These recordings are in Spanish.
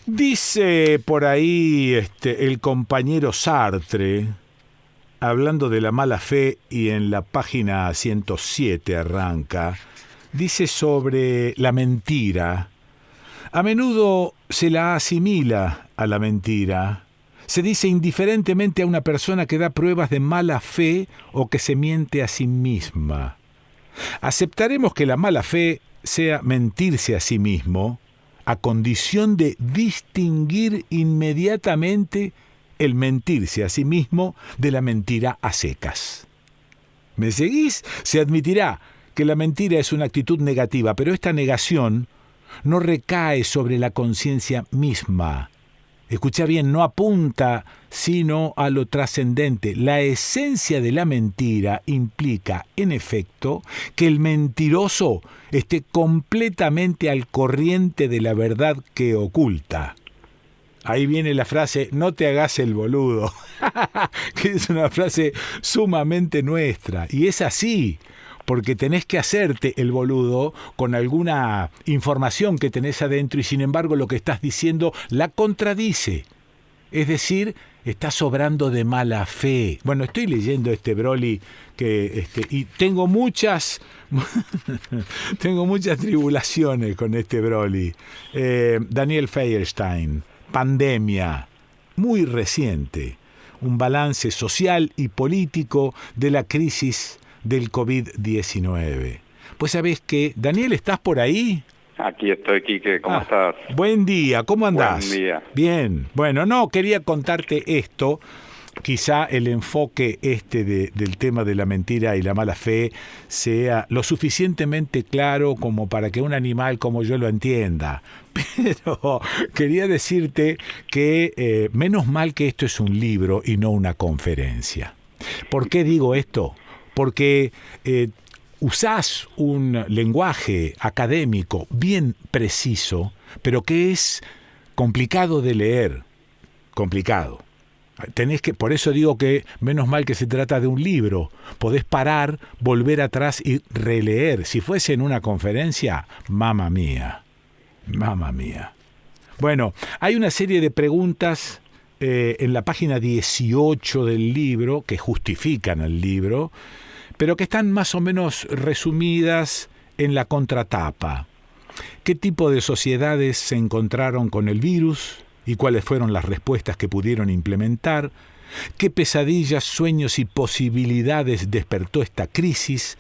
Dice por ahí el compañero Sartre, hablando de la mala fe, y en la página 107 arranca, dice sobre la mentira. A menudo se la asimila a la mentira. Se dice indiferentemente a una persona que da pruebas de mala fe o que se miente a sí misma. Aceptaremos que la mala fe sea mentirse a sí mismo, a condición de distinguir inmediatamente el mentirse a sí mismo de la mentira a secas. ¿Me seguís? Se admitirá que la mentira es una actitud negativa, pero esta negación no recae sobre la conciencia misma. Escucha bien, no apunta sino a lo trascendente. La esencia de la mentira implica, en efecto, que el mentiroso esté completamente al corriente de la verdad que oculta. Ahí viene la frase, no te hagas el boludo, que es una frase sumamente nuestra. Y es así, porque tenés que hacerte el boludo con alguna información que tenés adentro y sin embargo lo que estás diciendo la contradice. Es decir, estás obrando de mala fe. Bueno, estoy leyendo Broly y tengo muchas tribulaciones con Broly. Daniel Feierstein, Pandemia, muy reciente, un balance social y político de la crisis del COVID-19. Pues sabés que, Daniel, ¿estás por ahí? Aquí estoy, Quique, ¿cómo estás? Buen día, ¿cómo andás? Buen día. Bien, bueno, no, quería contarte esto. Quizá el enfoque del tema de la mentira y la mala fe sea lo suficientemente claro como para que un animal como yo lo entienda. Pero quería decirte que menos mal que esto es un libro y no una conferencia. ¿Por qué digo esto? Porque usás un lenguaje académico bien preciso, pero que es complicado de leer. Complicado. Por eso digo que menos mal que se trata de un libro. Podés parar, volver atrás y releer. Si fuese en una conferencia, mamma mía. Bueno, hay una serie de preguntas en la página 18 del libro que justifican el libro, pero que están más o menos resumidas en la contratapa. ¿Qué tipo de sociedades se encontraron con el virus? ¿Y cuáles fueron las respuestas que pudieron implementar? ¿Qué pesadillas, sueños y posibilidades despertó esta crisis?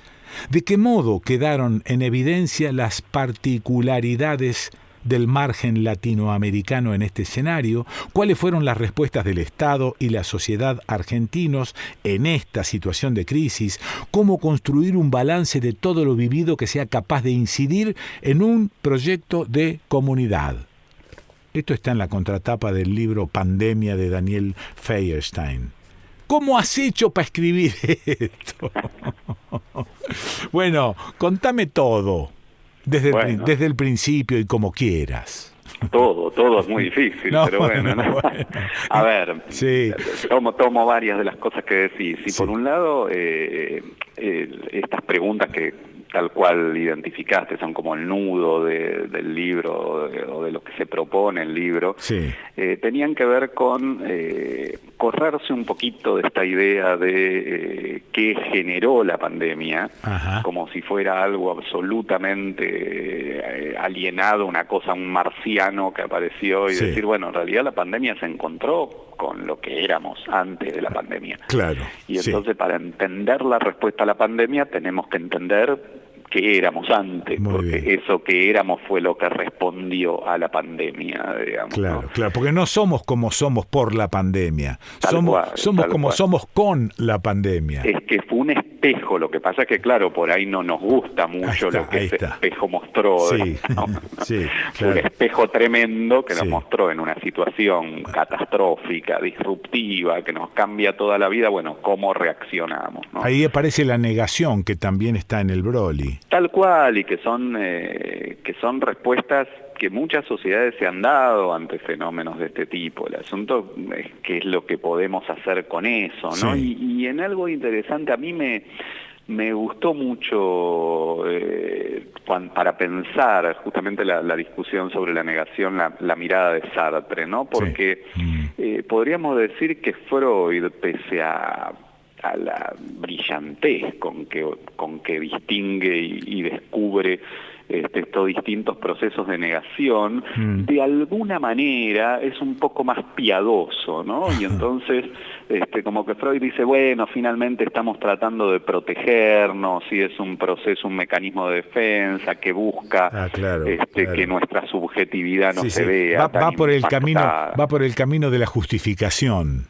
¿De qué modo quedaron en evidencia las particularidades del margen latinoamericano en este escenario? ¿Cuáles fueron las respuestas del Estado y la sociedad argentinos en esta situación de crisis? ¿Cómo construir un balance de todo lo vivido que sea capaz de incidir en un proyecto de comunidad? Esto está en la contratapa del libro Pandemia de Daniel Feierstein. ¿Cómo has hecho para escribir esto? Bueno, contame todo, desde el principio y como quieras. Todo es muy difícil, pero bueno, ¿no? Bueno. A ver, sí. tomo varias de las cosas que decís. Y sí. Por un lado, estas preguntas que tal cual identificaste son como el nudo del libro o de lo que se propone el libro, sí. Tenían que ver con correrse un poquito de esta idea de qué generó la pandemia, ajá, como si fuera algo absolutamente alienado, una cosa, un marciano que apareció y sí, decir, bueno, en realidad la pandemia se encontró con lo que éramos antes de la pandemia. Claro. Y entonces sí, para entender la respuesta a la pandemia tenemos que entender qué éramos antes, muy porque bien, eso que éramos fue lo que respondió a la pandemia, digamos. Claro, ¿no? Claro, porque no somos como somos por la pandemia, somos como somos con la pandemia. Es que fue un espejo, lo que pasa es que, claro, por ahí no nos gusta mucho lo que ese espejo mostró. Sí, ¿no? Sí, fue un espejo tremendo que nos sí, mostró en una situación catastrófica, disruptiva, que nos cambia toda la vida, bueno, cómo reaccionamos, ¿no? Ahí aparece la negación, que también está en el Broly. Tal cual, y que son respuestas que muchas sociedades se han dado ante fenómenos de este tipo. El asunto es qué es lo que podemos hacer con eso, ¿no? Sí. Y en algo interesante a mí me Me gustó mucho para pensar justamente la discusión sobre la negación, la mirada de Sartre, ¿no? Porque podríamos decir que Freud, pese a la brillantez con que distingue y descubre estos distintos procesos de negación, de alguna manera es un poco más piadoso, ¿no? Y entonces, como que Freud dice, bueno, finalmente estamos tratando de protegernos, y es un proceso, un mecanismo de defensa que busca claro. que nuestra subjetividad no se vea va por el camino de la justificación.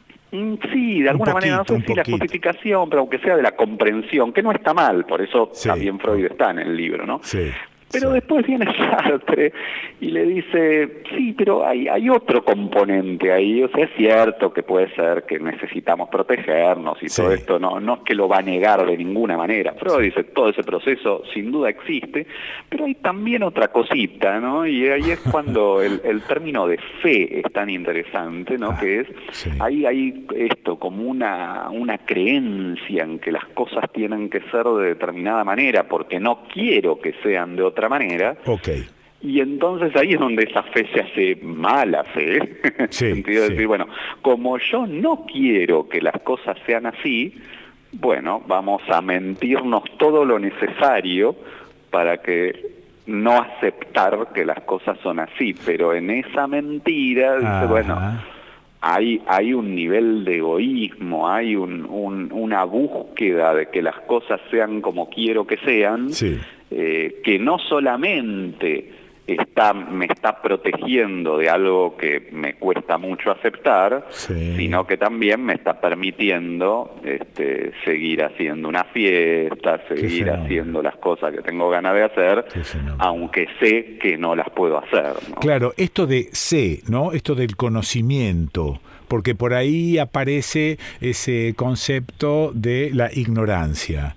Sí, de alguna manera, no sé si la justificación, pero aunque sea de la comprensión, que no está mal, por eso también Freud está en el libro, ¿no? Sí. Pero después viene Sartre y le dice, sí, pero hay otro componente ahí, o sea, es cierto que puede ser que necesitamos protegernos y todo esto, no es que lo va a negar de ninguna manera. Freud dice, todo ese proceso sin duda existe, pero hay también otra cosita, ¿no? Y ahí es cuando el término de fe es tan interesante, ¿no? Que es, hay esto como una creencia en que las cosas tienen que ser de determinada manera, porque no quiero que sean de otra manera. Y entonces ahí es donde esa fe se hace mala fe, en el sentido de decir, bueno, como yo no quiero que las cosas sean así, bueno, vamos a mentirnos todo lo necesario para que no aceptar que las cosas son así, pero en esa mentira, dice, bueno, hay un nivel de egoísmo, hay una búsqueda de que las cosas sean como quiero que sean, que no solamente me está protegiendo de algo que me cuesta mucho aceptar, sino que también me está permitiendo seguir haciendo una fiesta, seguir haciendo las cosas que tengo ganas de hacer, aunque sé que no las puedo hacer, ¿no? Claro, esto de sé, ¿no? Esto del conocimiento, porque por ahí aparece ese concepto de la ignorancia.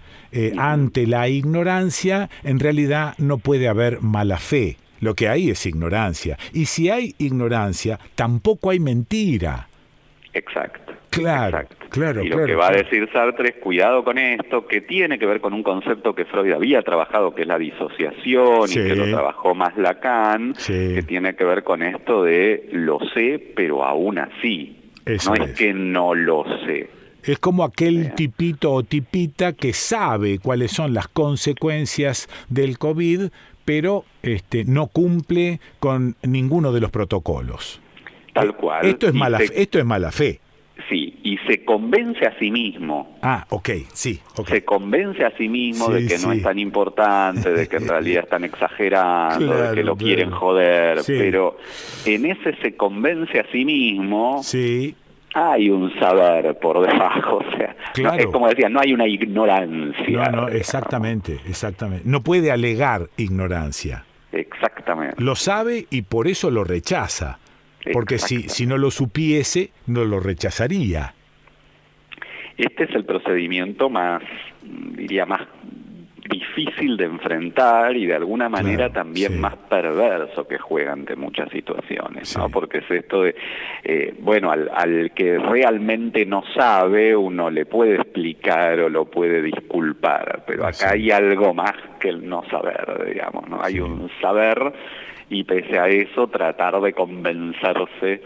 Ante la ignorancia, en realidad no puede haber mala fe. Lo que hay es ignorancia. Y si hay ignorancia, tampoco hay mentira. Exacto. Claro. Y lo que va a decir Sartre es cuidado con esto, que tiene que ver con un concepto que Freud había trabajado, que es la disociación, y que lo trabajó más Lacan, que tiene que ver con esto de lo sé, pero aún así. Eso no es que no lo sé. Es como aquel tipito o tipita que sabe cuáles son las consecuencias del COVID, pero no cumple con ninguno de los protocolos. Tal cual. Esto es mala fe. Sí, y se convence a sí mismo. Se convence a sí mismo de que no es tan importante, de que en realidad están exagerando, de que lo quieren joder, pero en ese se convence a sí mismo. Hay un saber por debajo, o sea, no, es como decía, no hay una ignorancia. No, exactamente. No puede alegar ignorancia. Exactamente. Lo sabe y por eso lo rechaza, porque si no lo supiese, no lo rechazaría. Este es el procedimiento más difícil de enfrentar y de alguna manera también más perverso que juega ante muchas situaciones, ¿no? Porque es esto de, al que realmente no sabe, uno le puede explicar o lo puede disculpar, pero acá hay algo más que el no saber, digamos, ¿no? Hay un saber y pese a eso tratar de convencerse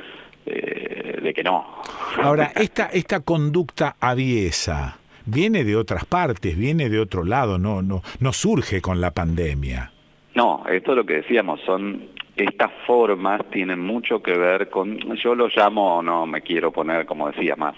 de que no. Ahora, esta conducta aviesa viene de otras partes, viene de otro lado, no surge con la pandemia. No, esto es lo que decíamos, estas formas tienen mucho que ver con, yo lo llamo, no me quiero poner, como decía, más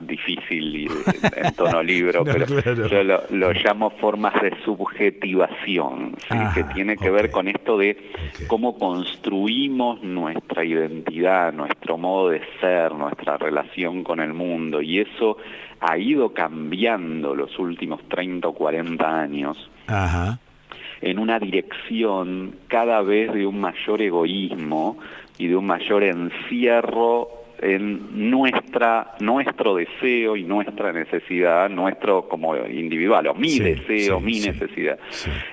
difícil y en tono libro, pero yo lo llamo formas de subjetivación, ¿sí? Que tiene que ver con esto de cómo construimos nuestra identidad, nuestro modo de ser, nuestra relación con el mundo, y eso ha ido cambiando los últimos 30 o 40 años. En una dirección cada vez de un mayor egoísmo y de un mayor encierro en nuestro deseo y nuestra necesidad, nuestro como individual, o mi deseo, mi necesidad.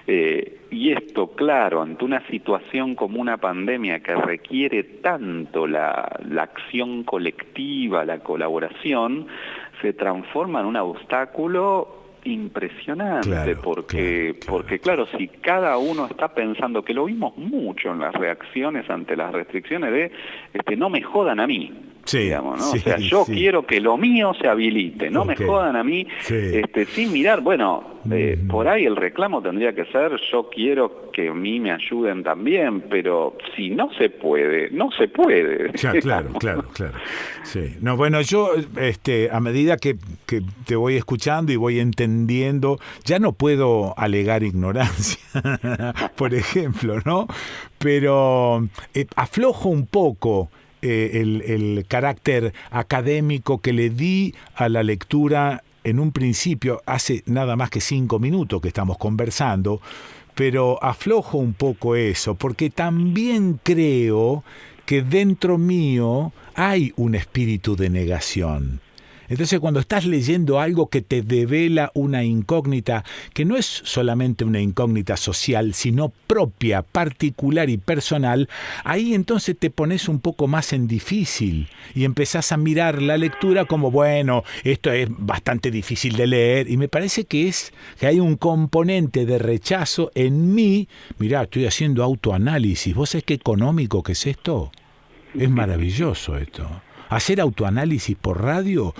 Y esto, claro, ante una situación como una pandemia que requiere tanto la acción colectiva, la colaboración, se transforma en un obstáculo impresionante, Claro, porque claro, si cada uno está pensando, que lo vimos mucho en las reacciones ante las restricciones de no me jodan a mí, digamos, ¿no? O sea, yo quiero que lo mío se habilite, no me jodan a mí, sin mirar, bueno, por ahí el reclamo tendría que ser, yo quiero que a mí me ayuden también, pero si no se puede, no se puede. Claro. Sí. No, bueno, yo a medida que te voy escuchando y voy entendiendo, ya no puedo alegar ignorancia, por ejemplo, ¿no? Pero aflojo un poco el carácter académico que le di a la lectura en un principio, hace nada más que 5 minutos que estamos conversando, pero aflojo un poco eso, porque también creo que dentro mío hay un espíritu de negación. Entonces, cuando estás leyendo algo que te devela una incógnita, que no es solamente una incógnita social, sino propia, particular y personal, ahí entonces te pones un poco más en difícil y empezás a mirar la lectura como, bueno, esto es bastante difícil de leer, y me parece que hay un componente de rechazo en mí. Mirá, estoy haciendo autoanálisis. ¿Vos sabés qué económico que es esto? Es maravilloso esto. Hacer autoanálisis por radio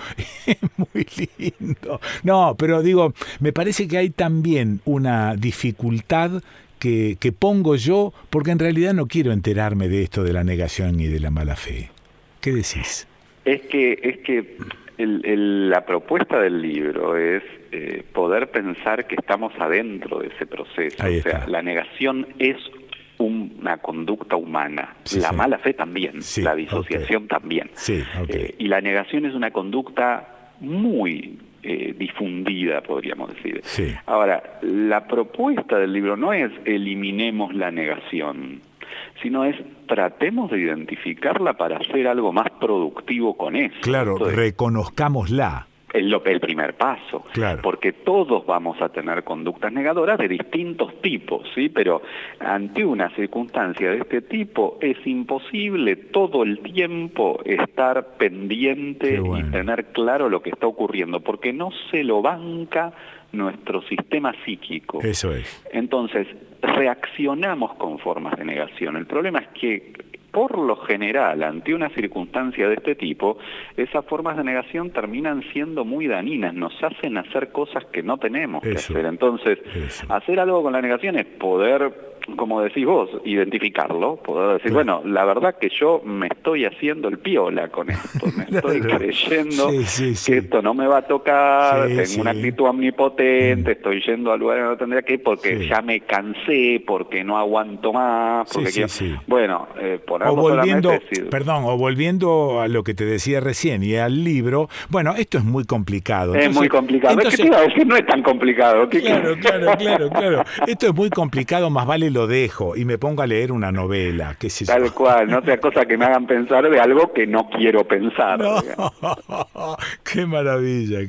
es muy lindo. No, pero digo, me parece que hay también una dificultad que pongo yo, porque en realidad no quiero enterarme de esto de la negación y de la mala fe. ¿Qué decís? Es que la propuesta del libro es poder pensar que estamos adentro de ese proceso. Ahí o sea, está. la negación es una conducta humana, la mala fe también, la disociación también. Y la negación es una conducta muy difundida, podríamos decir. Ahora, la propuesta del libro no es eliminemos la negación, sino es tratemos de identificarla para hacer algo más productivo con eso. Claro, reconozcámosla. El primer paso, porque todos vamos a tener conductas negadoras de distintos tipos, ¿sí? Pero ante una circunstancia de este tipo es imposible todo el tiempo estar pendiente y tener claro lo que está ocurriendo, porque no se lo banca nuestro sistema psíquico. Eso es. Entonces, reaccionamos con formas de negación. El problema es que por lo general, ante una circunstancia de este tipo, esas formas de negación terminan siendo muy dañinas, nos hacen hacer cosas que no tenemos que hacer. Entonces, hacer algo con la negación es poder, como decís vos, identificarlo, poder decir, bueno, la verdad que yo me estoy haciendo el piola con esto, me estoy creyendo que esto no me va a tocar, tengo una actitud omnipotente, estoy yendo a lugares que no tendría que ir porque ya me cansé, porque no aguanto más, porque bueno, o volviendo a lo que te decía recién y al libro, bueno, esto es muy complicado. Es muy complicado, es que te iba a decir, no es tan complicado. Claro. Esto es muy complicado, más vale lo dejo y me pongo a leer una novela, qué sé yo. Tal cual, no sea cosa que me hagan pensar de algo que no quiero pensar. No. Qué maravilla.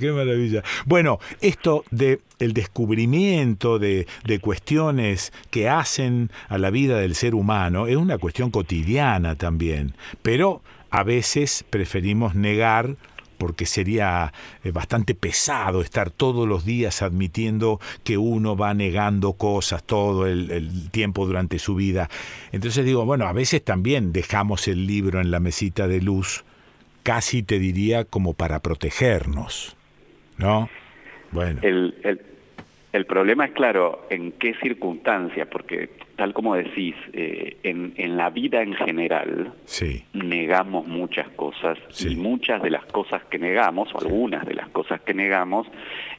Bueno, esto de el descubrimiento de cuestiones que hacen a la vida del ser humano es una cuestión cotidiana también, pero a veces preferimos negar porque sería bastante pesado estar todos los días admitiendo que uno va negando cosas todo el tiempo durante su vida. Entonces digo, bueno, a veces también dejamos el libro en la mesita de luz, casi te diría como para protegernos, ¿no? Bueno. El problema es, claro, en qué circunstancias, porque tal como decís, en la vida en general negamos muchas cosas y muchas de las cosas que negamos, o algunas de las cosas que negamos,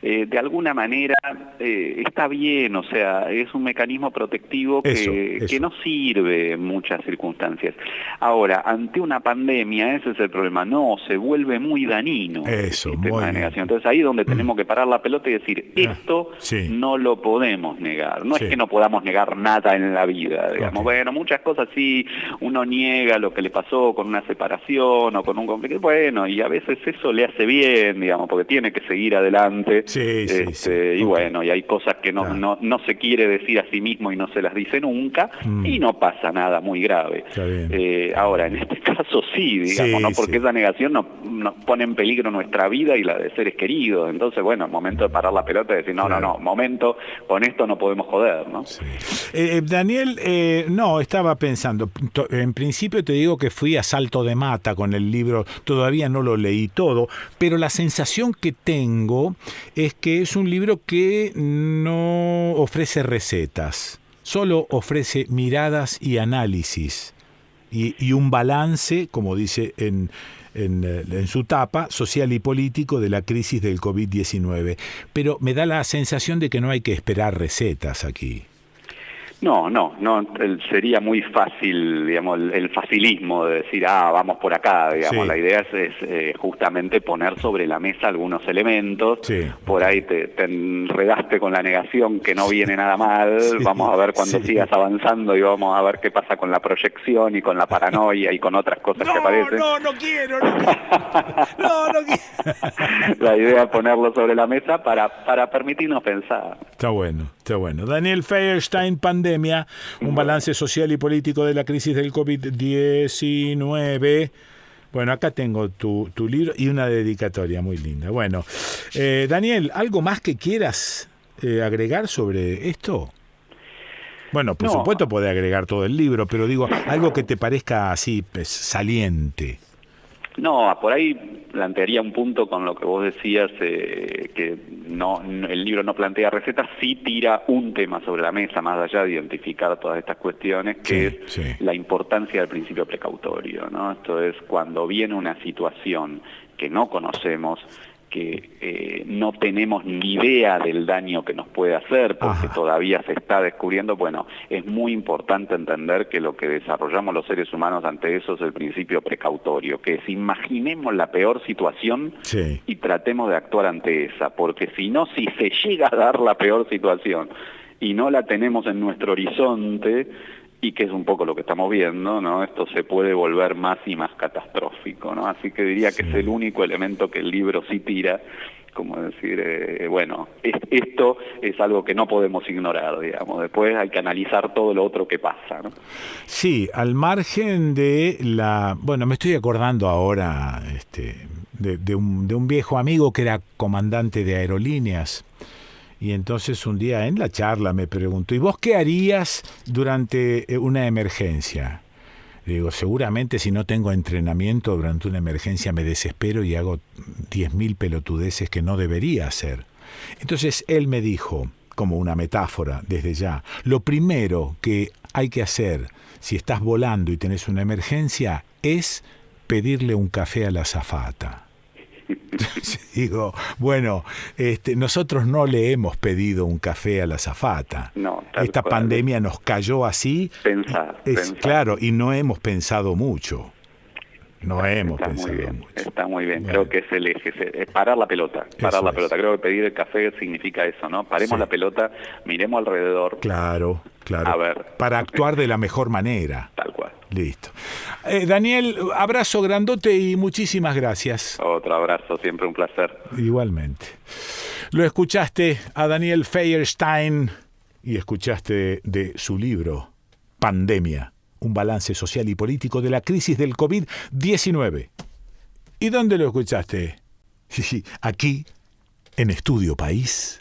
de alguna manera está bien, o sea, es un mecanismo protectivo que no sirve en muchas circunstancias. Ahora, ante una pandemia, ese es el problema, se vuelve muy dañino el sistema de negación. Entonces ahí es donde tenemos que parar la pelota y decir, esto no lo podemos negar. No es que no podamos negar nada en en la vida, digamos. Bueno, muchas cosas sí, uno niega lo que le pasó con una separación o con un conflicto, bueno, y a veces eso le hace bien, digamos, porque tiene que seguir adelante. Y bueno, y hay cosas que no se quiere decir a sí mismo y no se las dice nunca, y no pasa nada muy grave. Ahora, en este caso sí, digamos, ¿no? Porque esa negación nos pone en peligro nuestra vida y la de seres queridos. Entonces, bueno, momento de parar la pelota y decir, no, momento, con esto no podemos joder, ¿no? Daniel, no, estaba pensando, en principio te digo que fui a salto de mata con el libro, todavía no lo leí todo, pero la sensación que tengo es que es un libro que no ofrece recetas, solo ofrece miradas y análisis y un balance, como dice en su tapa, social y político de la crisis del COVID-19. Pero me da la sensación de que no hay que esperar recetas aquí. No, sería muy fácil, digamos, el facilismo de decir, vamos por acá, digamos. La idea es justamente poner sobre la mesa algunos elementos. Por ahí te enredaste con la negación que no viene nada mal, vamos a ver cuando sigas avanzando y vamos a ver qué pasa con la proyección y con la paranoia y con otras cosas que aparecen. No quiero. La idea es ponerlo sobre la mesa para permitirnos pensar. Está bueno. Daniel Feierstein, Pandemia, un balance social y político de la crisis del COVID-19. Bueno, acá tengo tu libro y una dedicatoria muy linda. Bueno, Daniel, ¿algo más que quieras agregar sobre esto? Bueno, por supuesto podés agregar todo el libro, pero digo, algo que te parezca así, saliente. No, por ahí plantearía un punto con lo que vos decías, que el libro no plantea recetas, sí tira un tema sobre la mesa, más allá de identificar todas estas cuestiones, que es la importancia del principio precautorio, ¿no? Esto es, cuando viene una situación que no conocemos, que no tenemos ni idea del daño que nos puede hacer, porque todavía se está descubriendo, bueno, es muy importante entender que lo que desarrollamos los seres humanos ante eso es el principio precautorio, que es imaginemos la peor situación y tratemos de actuar ante esa, porque si no, si se llega a dar la peor situación y no la tenemos en nuestro horizonte, y que es un poco lo que estamos viendo, ¿no? Esto se puede volver más y más catastrófico, ¿no? Así que diría que es el único elemento que el libro sí tira, como decir, esto es algo que no podemos ignorar, digamos. Después hay que analizar todo lo otro que pasa, ¿no? Sí, al margen de bueno, me estoy acordando ahora de un viejo amigo que era comandante de aerolíneas. Y entonces un día en la charla me preguntó, ¿y vos qué harías durante una emergencia? Le digo, seguramente si no tengo entrenamiento durante una emergencia me desespero y hago 10.000 pelotudeces que no debería hacer. Entonces él me dijo, como una metáfora desde ya, lo primero que hay que hacer si estás volando y tenés una emergencia es pedirle un café a la azafata. Digo, bueno, nosotros no le hemos pedido un café a la azafata. No, esta pandemia nos cayó así. Pensar. Claro, y no hemos pensado mucho. Está muy bien. Creo que es el eje, es parar la pelota. Pelota. Creo que pedir el café significa eso, ¿no? Paremos la pelota, miremos alrededor. Claro. A ver. Para actuar de la mejor manera. Tal cual. Listo. Daniel, abrazo grandote y muchísimas gracias. Otro abrazo, siempre un placer. Igualmente. Lo escuchaste a Daniel Feierstein y escuchaste de su libro, Pandemia, un balance social y político de la crisis del COVID-19. ¿Y dónde lo escuchaste? Aquí, en Estudio País.